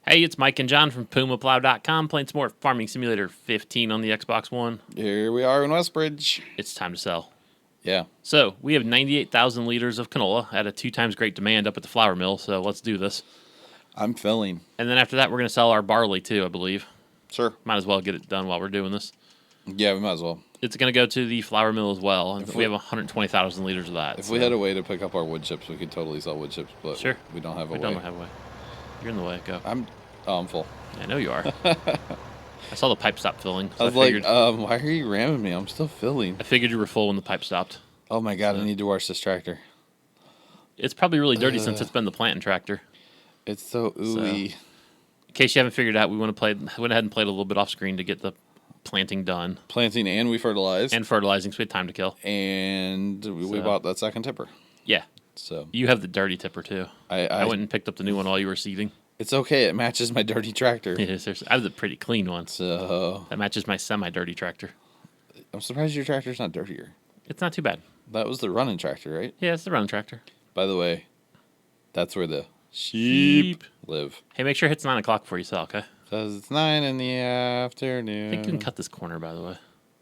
Hey, it's Mike and John from PumaPlow.com playing some more Farming Simulator 15 on the Xbox One. Here we are in Westbridge. It's time to sell. Yeah. So, we have 98,000 liters of canola at a 2 times great demand up at the flour mill, so let's do this. I'm filling. And then after that, we're going to sell our barley too, I believe. Sure. Might as well get it done while we're doing this. Yeah, we might as well. It's going to go to the flour mill as well, and we have 120,000 liters of that. If we had a way to pick up our wood chips, we could totally sell wood chips, but sure. we don't have a We way. don't have a way. You're in the way. Go. I'm full. I know you are. I saw the pipe stop filling. So I was like, why are you ramming me? I'm still filling. I figured you were full when the pipe stopped. Oh my god, I need to wash this tractor. It's probably really dirty since it's been the planting tractor. It's so ooey. So, in case you haven't figured it out, we went ahead and played a little bit off screen to get the planting done. Planting and we fertilized. And fertilizing, so we had time to kill. And we bought that second tipper. Yeah. So you have the dirty tipper too. I went and picked up the new one while you were seeding. It's okay. It matches my dirty tractor. Yeah, seriously. I have the pretty clean one. So that matches my semi-dirty tractor. I'm surprised your tractor's not dirtier. It's not too bad. That was the running tractor, right? Yeah, it's the running tractor. By the way, that's where the sheep live. Hey, make sure it hits 9 o'clock before you sell, okay? Because it's 9 in the afternoon. I think you can cut this corner, by the way.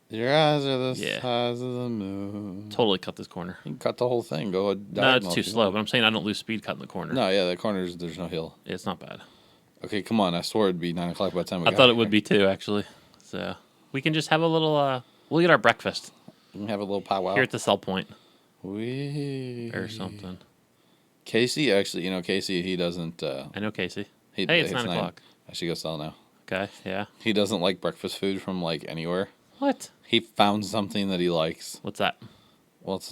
Your eyes are the size of the moon. Totally cut this corner. You can cut the whole thing. Go no, it's too slow, but I'm saying I don't lose speed cutting the corner. No, yeah, the corners, there's no hill. Yeah, it's not bad. Okay, come on. I swore it'd be 9 o'clock by the time we got I thought it here. would be too, actually. So we can just have a little, we'll get our breakfast. We can have a little powwow. Here at the sell point. Or something. Casey, actually, Casey, he doesn't. I know Casey. Hey, it's 9 o'clock. I should go sell now. Okay, yeah. He doesn't like breakfast food from, anywhere. What? He found something that he likes. What's that? Well, it's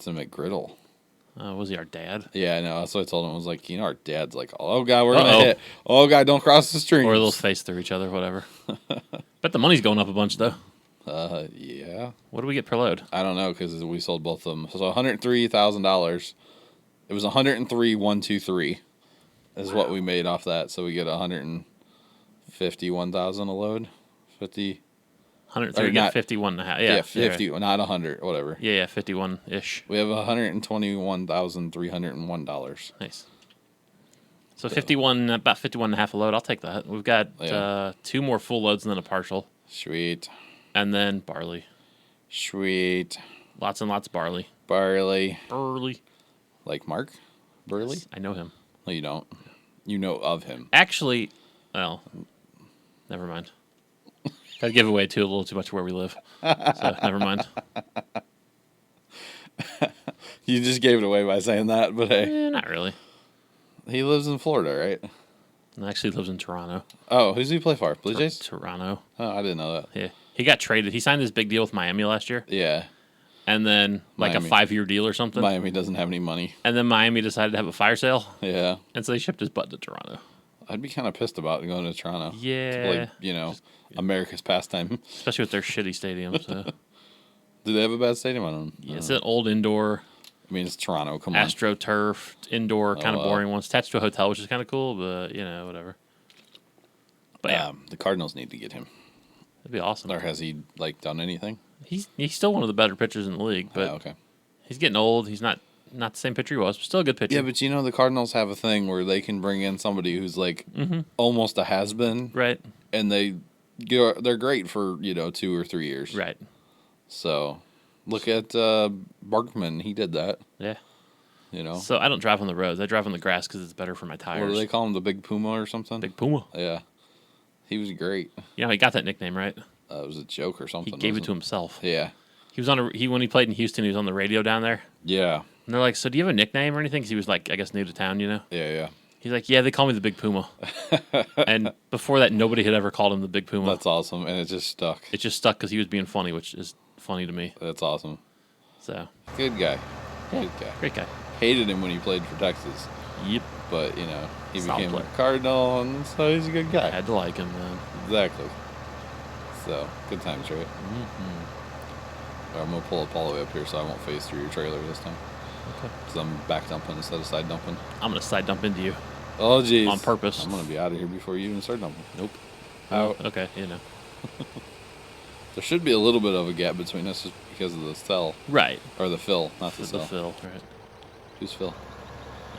a McGriddle. Was he our dad? Yeah, I know. That's what I told him. I was like, our dad's like, oh, God, we're going to hit. Oh, God, don't cross the stream. Or they'll face through each other, whatever. Bet the money's going up a bunch, though. Yeah. What do we get per load? I don't know, because we sold both of them. So $103,000. It was 103,123 is what we made off that. So we get 151,000 a load. 50. 103, get 51 and a half. Yeah, 50, not 100, whatever. Yeah, 51-ish. We have $121,301. Nice. So 51, about 51 and a half a load. I'll take that. We've got 2 more full loads and then a partial. Sweet. And then barley. Sweet. Lots and lots of barley. Barley. Like Mark Burley? Yes, I know him. No, you don't. You know of him. Actually, well, never mind. I'd give away a little too much where we live. So, never mind. You just gave it away by saying that, but hey. Not really. He lives in Florida, right? He actually lives in Toronto. Oh, who's he play for? Blue Jays? Toronto. Oh, I didn't know that. Yeah. He got traded. He signed this big deal with Miami last year. Yeah. And then, Miami. A 5-year deal or something. Miami doesn't have any money. And then Miami decided to have a fire sale. Yeah. And so they shipped his butt to Toronto. I'd be kind of pissed about going to Toronto. Yeah. America's pastime. Especially with their shitty stadium. So. Do they have a bad stadium? I don't know. Yeah, it's an old indoor. I mean, it's Toronto. Come on. AstroTurf, indoor, kind of boring one. It's attached to a hotel, which is kind of cool, but, whatever. But yeah. The Cardinals need to get him. That'd be awesome. Or has he, done anything? He's still one of the better pitchers in the league, but okay. He's getting old. He's not the same pitcher he was, but still a good pitcher. Yeah, but the Cardinals have a thing where they can bring in somebody who's almost a has-been. Right. And they're great for, 2 or 3 years. Right. So, look at Barkman. He did that. Yeah. So I don't drive on the roads. I drive on the grass because it's better for my tires. What do they call him? The Big Puma or something? Big Puma. Yeah. He was great. He got that nickname, right? It was a joke or something. He gave it to himself. Yeah. He was when he played in Houston, he was on the radio down there. Yeah. And they're like, so do you have a nickname or anything? Because he was I guess new to town, Yeah. He's like, yeah, they call me the Big Puma. And before that, nobody had ever called him the Big Puma. That's awesome. And it just stuck. It just stuck because he was being funny, which is funny to me. That's awesome. So. Good guy. Yeah, good guy. Great guy. Hated him when he played for Texas. Yep. But, he became a Cardinal, and so he's a good guy. I had to like him, man. Exactly. So, good times, right? Mm-hmm. I'm going to pull up all the way up here so I won't phase through your trailer this time. Okay. Because I'm back dumping instead of side dumping. I'm going to side dump into you. Oh, jeez. On purpose. I'm going to be out of here before you even start dumping. Nope. Out. Okay, There should be a little bit of a gap between us just because of the cell. Right. Or the fill, not the cell. The fill, right. Who's Phil?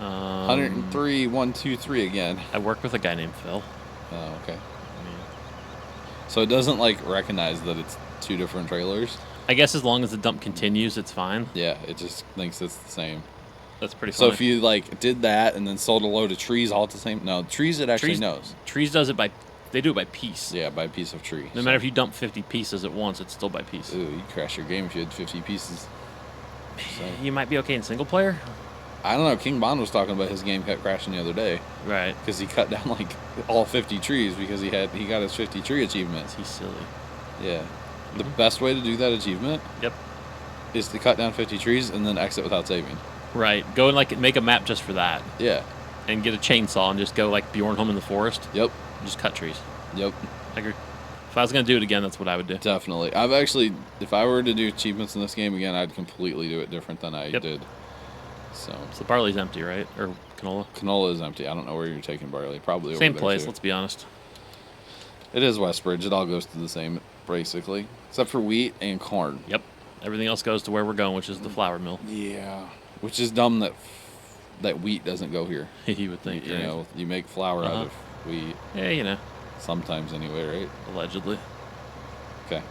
103, 123 again. I work with a guy named Phil. Oh, okay. I mean, So it doesn't like recognize that it's two different trailers. I guess as long as the dump continues, it's fine. Yeah, it just thinks it's the same. That's pretty So funny. if you like did that and then sold a load of trees all at the same, no, trees it actually knows. Trees does it they do it by piece. Yeah, by piece of tree. No matter if you dump 50 pieces at once, it's still by piece. Ooh, you'd crash your game if you had 50 pieces. So, You might be okay in single player. I don't know. King Bond was talking about his game kept crashing the other day Right. because he cut down like all 50 trees because he got his 50 tree achievement. He's silly. Yeah. The best way to do that achievement Yep. is to cut down 50 trees and then exit without saving. Right. Go and like make a map just for that, Yeah. and get a chainsaw and just go like Bjornholm in the forest. Yep. And just cut trees. Yep. I agree. If I was gonna do it again, that's what I would do. Definitely. I've actually, if I were to do achievements in this game again, I'd completely do it different than I did. So the barley's empty, right? Or canola. Canola is empty. I don't know where you're taking barley. Probably Same over there place. too. Let's be honest. It is Westbridge. It all goes to the same, basically, except for wheat and corn. Yep. Everything else goes to where we're going, which is the flour mill. Yeah. Which is dumb that wheat doesn't go here. You would think, You right? know, you make flour out of wheat Yeah, you know, sometimes anyway, right? allegedly. Okay.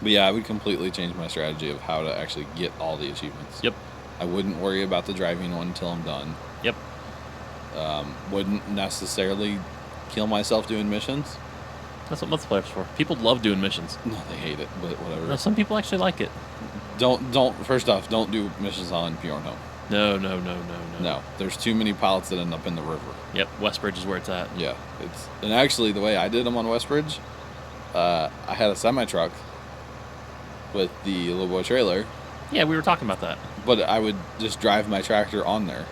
But yeah, I would completely change my strategy of how to actually get all the achievements. Yep. I wouldn't worry about the driving one until I'm done. Yep. Wouldn't necessarily kill myself doing missions. That's what multiplayer's for. People love doing missions. No, they hate it, but whatever. No, some people actually like it. First off, don't do missions on Bjornholm. No. No, there's too many pilots that end up in the river. Yep, Westbridge is where it's at. Yeah, and actually the way I did them on Westbridge, I had a semi truck with the little boy trailer, Yeah, we were talking about that. but I would just drive my tractor on there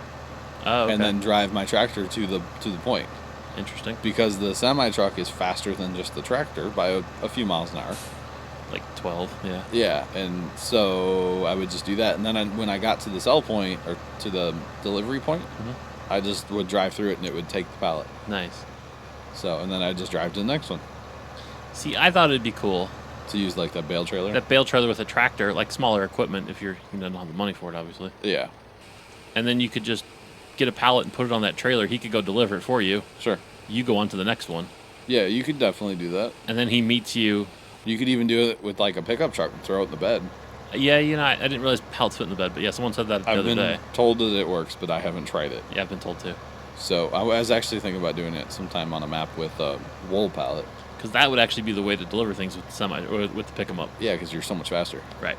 Oh, okay. and then drive my tractor to the point Interesting. because the semi truck is faster than just the tractor by a few miles an hour. Like 12, yeah. Yeah, and so I would just do that, and then when I got to the sell point or to the delivery point, I just would drive through it and it would take the pallet. Nice. So, and then I just drive to the next one See, I thought it'd be cool. to use like that bale trailer. That bale trailer with a tractor, like smaller equipment, if you don't have the money for it, obviously. Yeah, And then you could just get a pallet and put it on that trailer. He could go deliver it for you. sure. You go on to the next one. Yeah, you could definitely do that. And then he meets you. You could even do it with like a pickup truck and throw it in the bed. Yeah, you know, I didn't realize pallets fit in the bed, but yeah, someone said that the I've other been day. told that it works, but I haven't tried it. Yeah, I've been told too. So I was actually thinking about doing it sometime on a map with a wool pallet. Because that would actually be the way to deliver things with the semi, or with the pick 'em up. Yeah, because you're so much faster. Right.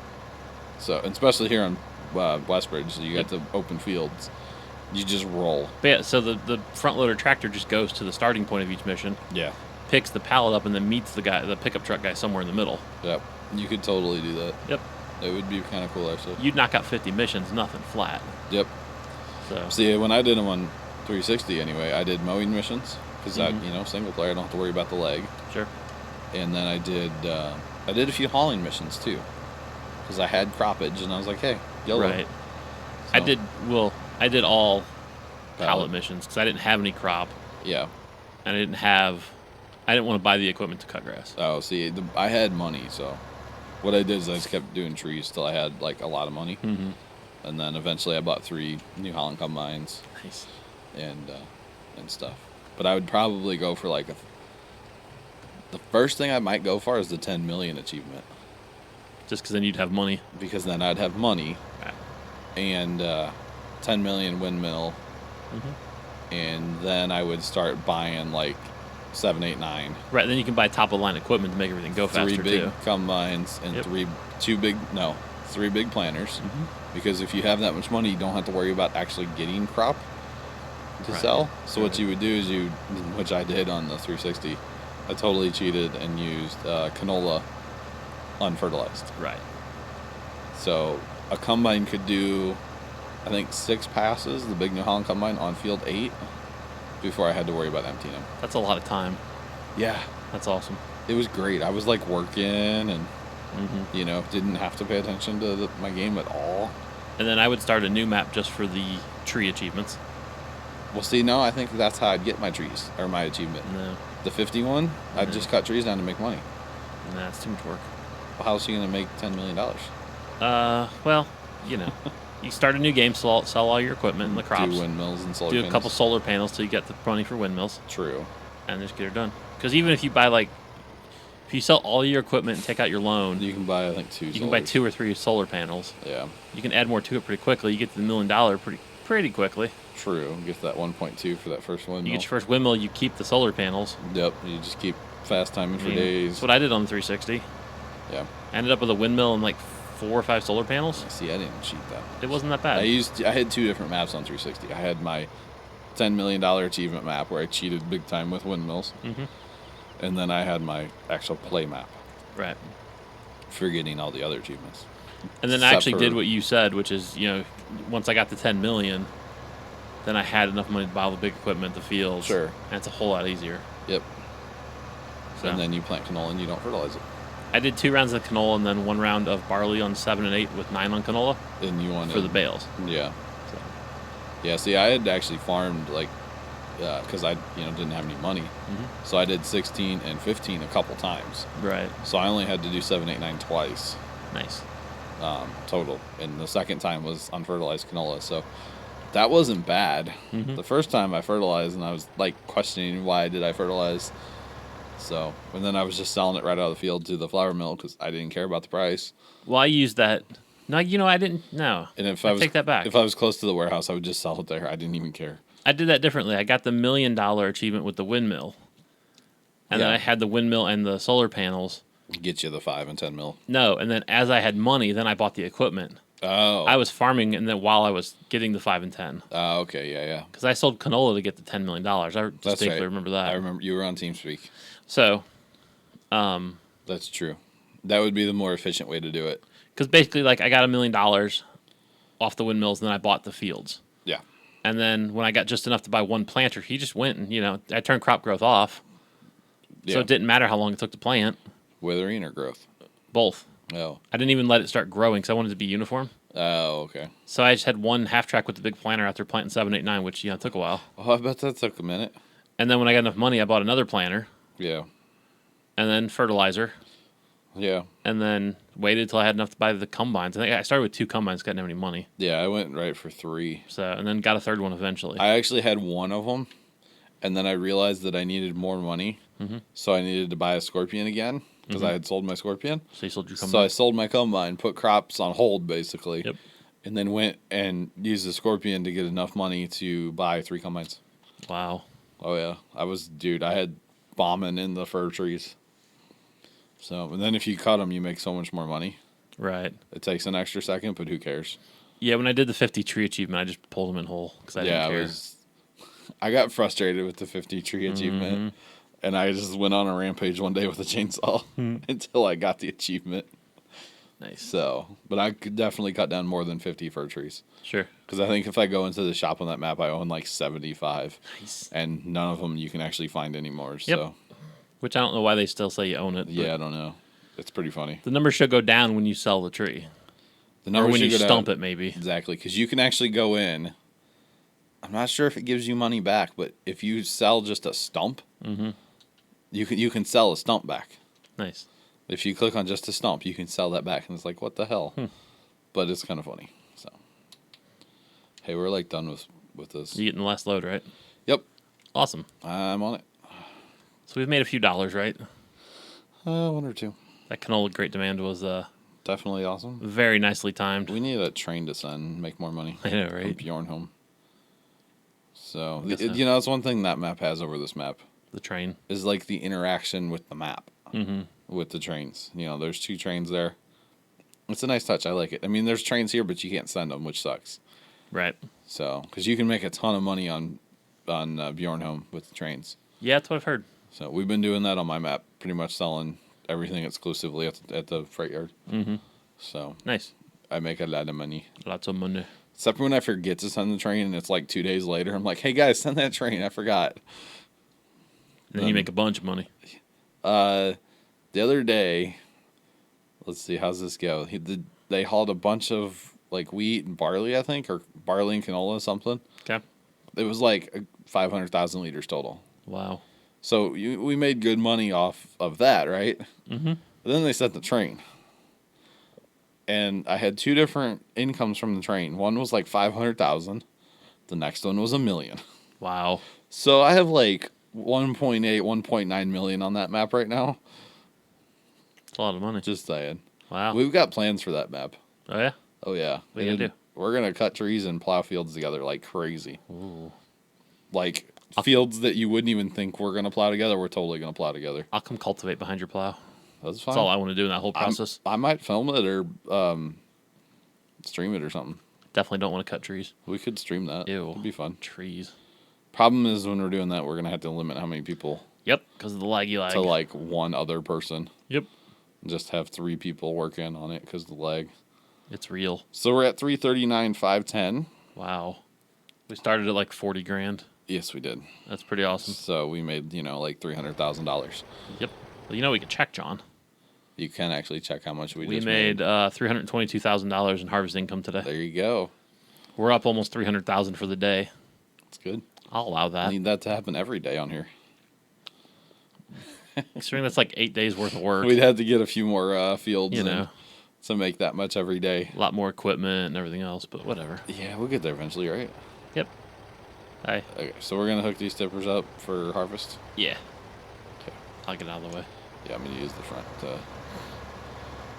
So, and especially here on Westbridge, so you got the open fields. You just roll. But yeah, so the front loader tractor just goes to the starting point of each mission, Yeah. picks the pallet up, and then meets the pickup truck guy somewhere in the middle. Yep. You could totally do that. Yep. It would be kind of cool, actually. You'd knock out 50 missions, nothing flat. Yep. So See, when I did them on 360 anyway, I did mowing missions because single player, I don't have to worry about the leg. sure. And then I did a few hauling missions too because I had croppage and I was like, hey, YOLO. Right. So, I did all pallet Pallet. missions because I didn't have any crop, yeah. and I didn't want to buy the equipment to cut grass. Oh, see, I had money, so what I did is I just kept doing trees till I had like a lot of money, and then eventually I bought 3 New Holland combines Nice. and stuff. But I would probably go for like the first thing I might go for is the 10 million achievement Just because then you'd have money. because then I'd have money Right. and 10 million windmill, and then I would start buying like 7, 8, 9. Right. Then you can buy top of the line equipment to make everything go 3 faster big too. combines and Yep. 3 big planters. Because if you have that much money, you don't have to worry about actually getting crop to Right. sell. So what Right. you would do is which I did on the 360, I totally cheated and used canola unfertilized. Right. So a combine could do, I think, 6 passes, the big New Holland combine, on field 8 before I had to worry about emptying them. That's a lot of time. Yeah, That's awesome. it was great. I was like working and didn't have to pay attention to my game at all. And then I would start a new map just for the tree achievements. Well, see, no, I think that's how I'd get my trees or my achievement. No, The 51, I'd Yeah. just cut trees down to make money. that's too much work. Well, how's she gonna make $10 million? Well, you know, You start a new game, sell all your equipment and the crops. Do windmills and solar Do a panels. couple solar panels till you get the money for windmills. True. And just get it done. Because even if you buy if you sell all your equipment and take out your loan, You can buy, I think, two. you can buy 2 or 3 solar panels. Yeah. You can add more to it pretty quickly. You get to the $1 million pretty quickly. True. Get that 1.2 for that first windmill. You get your first windmill, you keep the solar panels. Yep. You just keep fast timing for days. That's what I did on the 360. Yeah. I ended up with a windmill and 4 or 5 solar panels. See, I didn't cheat that. It wasn't that bad. I had 2 different maps on 360. I had my $10 million achievement map where I cheated big time with windmills. Mm-hmm. And then I had my actual play map. Right. Forgetting all the other achievements. And then I actually did what you said, which is, once I got to 10 million, then I had enough money to buy all the big equipment, the fields. Sure. And it's a whole lot easier. Yep. So And then you plant canola and you don't fertilize it. I did 2 rounds of canola and then 1 round of barley on 7 and 8 with 9 on canola And you want for the bales. Yeah. So, Yeah, see, I had actually farmed, because I, didn't have any money. mm-hmm. So I did 16 and 15 a couple times. Right. So I only had to do 7, 8, 9 twice. Nice. Total. And the second time was unfertilized canola. So that wasn't bad. Mm-hmm. The first time I fertilized, and I was questioning why did I fertilize. So, and then I was just selling it right out of the field to the flour mill because I didn't care about the price. Well, I used that. No, I didn't. No. And if take that back. If I was close to the warehouse, I would just sell it there. I didn't even care. I did that differently. I got the $1 million achievement with the windmill. And then I had the windmill and the solar panels. Get you the 5 and 10 mil. No, and then as I had money, then I bought the equipment. Oh. I was farming, and then while I was getting the 5 and 10. Oh, okay, yeah. Because I sold canola to get the $10 million. I distinctly remember that. I remember you were on TeamSpeak. So, that's true. That would be the more efficient way to do it. Because basically, I got $1 million off the windmills, and then I bought the fields. Yeah. And then when I got just enough to buy 1 planter, he just went and, I turned crop growth off. Yeah. So it didn't matter how long it took to plant. Withering or growth? Both. Oh. I didn't even let it start growing because I wanted it to be uniform. Oh, okay. So I just had 1 half track with the big planter after planting 7, 8, 9, which, took a while. Oh, I bet that took a minute. And then when I got enough money, I bought another planter. Yeah. And then fertilizer. Yeah. And then waited till I had enough to buy the combines. I think I started with 2 combines, got didn't have any money. Yeah, I went right for 3. So, and then got a 3rd one eventually. I actually had 1 of them, and then I realized that I needed more money, so I needed to buy a Scorpion again because I had sold my Scorpion. So you sold your combine. So I sold my combine, put crops on hold basically, Yep. and then went and used the Scorpion to get enough money to buy 3 combines. Wow. Oh yeah, I had bombing in the fir trees. So, and then if you cut them, you make so much more money. Right. It takes an extra second, but who cares? Yeah, when I did the 50 tree achievement, I just pulled them in whole because I didn't care. I got frustrated with the 50 tree achievement, and I just went on a rampage one day with a chainsaw until I got the achievement. Nice. So, but I could definitely cut down more than 50 fir trees. Sure. Because I think if I go into the shop on that map, I own 75. Nice. And none of them you can actually find anymore. Yep. So, Which I don't know why they still say you own it. yeah, I don't know. It's pretty funny. The number should go down when you sell the tree. The number or when should you go stump down. it, maybe. Exactly, because you can actually go in. I'm not sure if it gives you money back, but if you sell just a stump, you can sell a stump back. Nice. If you click on just a stump, you can sell that back, and it's like, what the hell? But it's kind of funny. So, hey, we're done with this. You getting the last load, right? Yep, Awesome. I'm on it. So we've made a few dollars, right? 1 or 2. That canola great demand was Definitely awesome. very nicely timed. We need a train to send, make more money. I know, From right? Bjornholm. So, Guess so. that's one thing that map has over this map The train. is the interaction with the map, with the trains. There's 2 trains there. It's a nice touch. I like it. I mean, there's trains here, but you can't send them, which sucks. Right. So, because you can make a ton of money on Bjornholm with the trains. Yeah, that's what I've heard. So we've been doing that on my map, pretty much selling everything exclusively at the freight yard. So Nice. I make a lot of money. Lots of money. Except for when I forget to send the train and it's 2 days later. I'm like, hey guys, send that train. I forgot. And then you make a bunch of money. The other day, let's see, how's this go? They hauled a bunch of wheat and barley, I think, or barley and canola, something. Okay. It was 500,000 liters total. Wow. So we made good money off of that, right? Mm-hmm. But then they sent the train. and I had two different incomes from the train. One was like 500,000. The next one was $1 million. Wow. So I have like 1.8, 1.9 million on that map right now. It's a lot of money. Just saying. Wow. We've got plans for that map. Oh, yeah? Oh, yeah. What are you going to do? We're going to cut trees and plow fields together like crazy. Ooh. Like fields that you wouldn't even think we're going to plow together, we're totally going to plow together. I'll come cultivate behind your plow. That's fine. That's all I want to do in that whole process. I might film it or stream it or something. Definitely don't want to cut trees. We could stream that. Ew. It'd be fun. Trees. Problem is when we're doing that, we're going to have to limit how many people. Yep, because of the laggy lag. To like one other person. Yep. Just have 3 people working on it because of the lag. It's real. So we're at 339, 510. Wow. We started at like 40 grand. Yes, we did. That's pretty awesome. So we made, like $300,000. Yep. Well, we could check, John. You can actually check how much we just made. We made $322,000 in harvest income today. There you go. We're up almost 300,000 for the day. That's good. I'll allow that. I need that to happen every day on here. Considering that's like 8 days worth of work. We'd have to get a few more fields to make that much every day. A lot more equipment and everything else, but whatever. Yeah, we'll get there eventually, right? Yep. Hey. Okay, so we're going to hook these tippers up for harvest? Yeah. Okay. I'll get out of the way. Yeah, I'm going to use the front,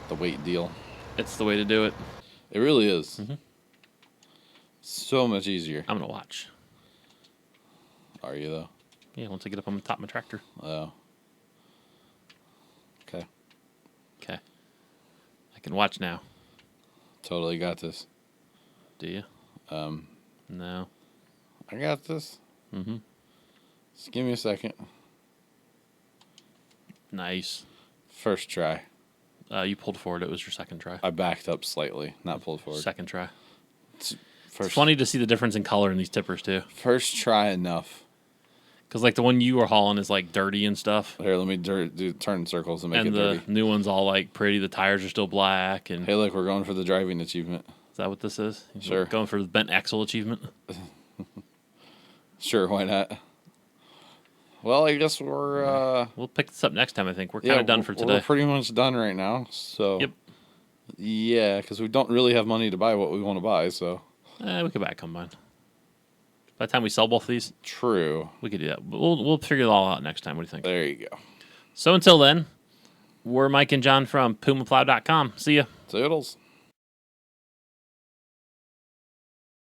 the weight deal. It's the way to do it. It really is. Mm-hmm. So much easier. I'm going to watch. Are you, though? Yeah, once I get up on the top of my tractor. Oh. Okay. Okay. I can watch now. Totally got this. Do you? No. I got this. Mm-hmm. Just give me a second. Nice. First try. You pulled forward. It was your second try. I backed up slightly, not pulled forward. Second try. It's funny to see the difference in color in these tippers, too. First try enough. Because, like, the one you were hauling is, like, dirty and stuff. Here, let me turn circles and make it dirty. And the new one's all, like, pretty. The tires are still black. And hey, look, we're going for the driving achievement. Is that what this is? Sure. Going for the bent axle achievement? Sure, why not? Well, I guess we're... We'll pick this up next time, I think. We're kind of done for today. We're pretty much done right now, so... Yep. Yeah, because we don't really have money to buy what we want to buy, so... We could buy a combine. By the time we sell both of these... True. We could do that. We'll figure it all out next time. What do you think? There you go. So until then, we're Mike and John from PumaPlow.com. See ya. Toodles.